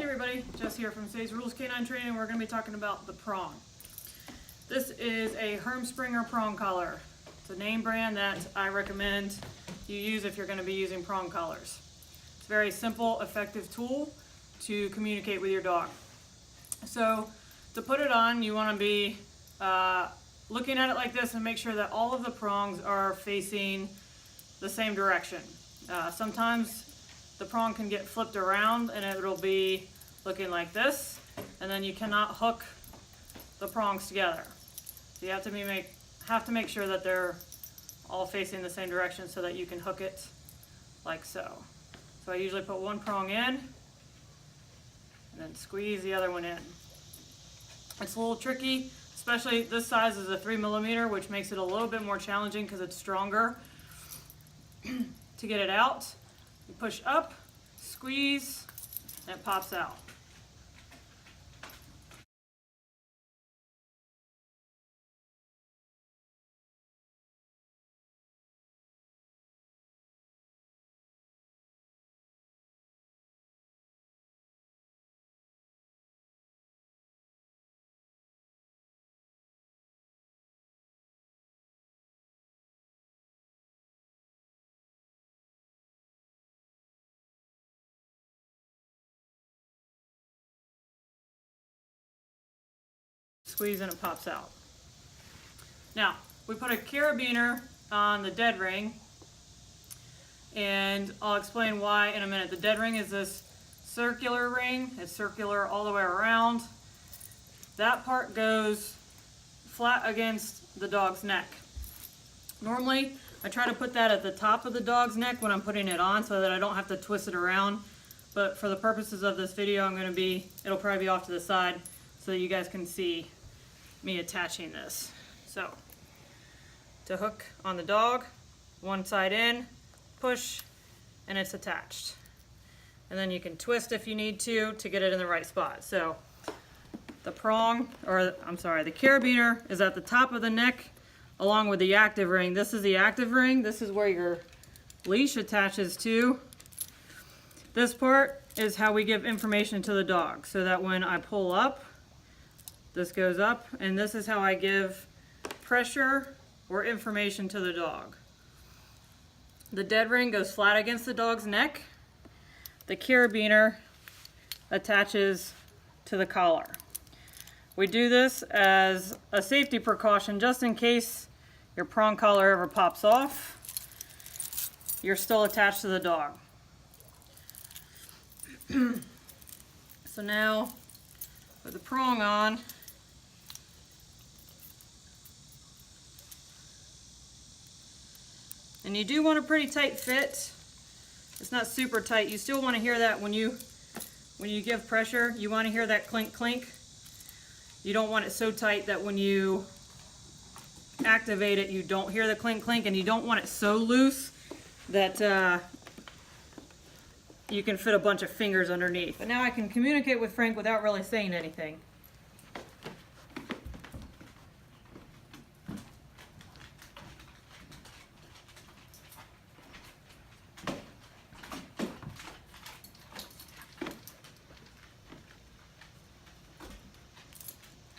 Hey everybody, Jess here from Say's Rules Canine Training. We're going to be talking about the Prong. This is a Hermspringer prong collar. It's a name brand that I recommend you use if you're going to be using prong collars. It's a very simple, effective tool to communicate with your dog. So to put it on, you want to be looking at it like this and make sure that all of the prongs are facing the same direction. Sometimes the prong can get flipped around and it'll be looking like this, and then you cannot hook the prongs together. So you have to make sure that they're all facing the same direction so that you can hook it like so. So I usually put one prong in and then squeeze the other one in. It's a little tricky, especially this size is a 3mm, which makes it a little bit more challenging because it's stronger to get it out. You push up, squeeze, and it pops out. Squeeze and it pops out. Now, we put a carabiner on the dead ring, and I'll explain why in a minute. The dead ring is this circular ring. It's circular all the way around. That part goes flat against the dog's neck. Normally, I try to put that at the top of the dog's neck when I'm putting it on so that I don't have to twist it around. But for the purposes of this video, it'll probably be off to the side so that you guys can see me attaching this. So, to hook on the dog, one side in, push, and it's attached. And then you can twist if you need to get it in the right spot. So, the carabiner is at the top of the neck along with the active ring. This is the active ring. This is where your leash attaches to. This part is how we give information to the dog so that when I pull up, this goes up, and this is how I give pressure or information to the dog. The dead ring goes flat against the dog's neck. The carabiner attaches to the collar. We do this as a safety precaution just in case your prong collar ever pops off. You're still attached to the dog. So now, with the prong on, and you do want a pretty tight fit. It's not super tight. You still want to hear that when you give pressure. You want to hear that clink clink. You don't want it so tight that when you activate it, you don't hear the clink clink, and you don't want it so loose that you can fit a bunch of fingers underneath. But now I can communicate with Frank without really saying anything.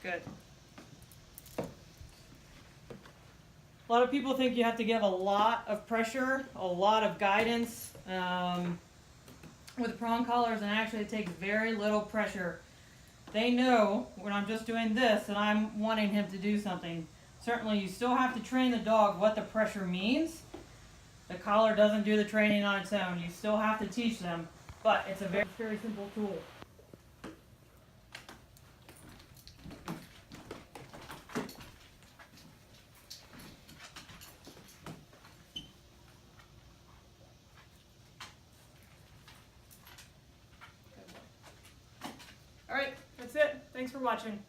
Good. A lot of people think you have to give a lot of pressure, a lot of guidance with prong collars, and actually it takes very little pressure. They know when I'm just doing this and I'm wanting him to do something. Certainly you still have to train the dog what the pressure means. The collar doesn't do the training on its own. You still have to teach them, but it's a very, very simple tool. All right, that's it. Thanks for watching.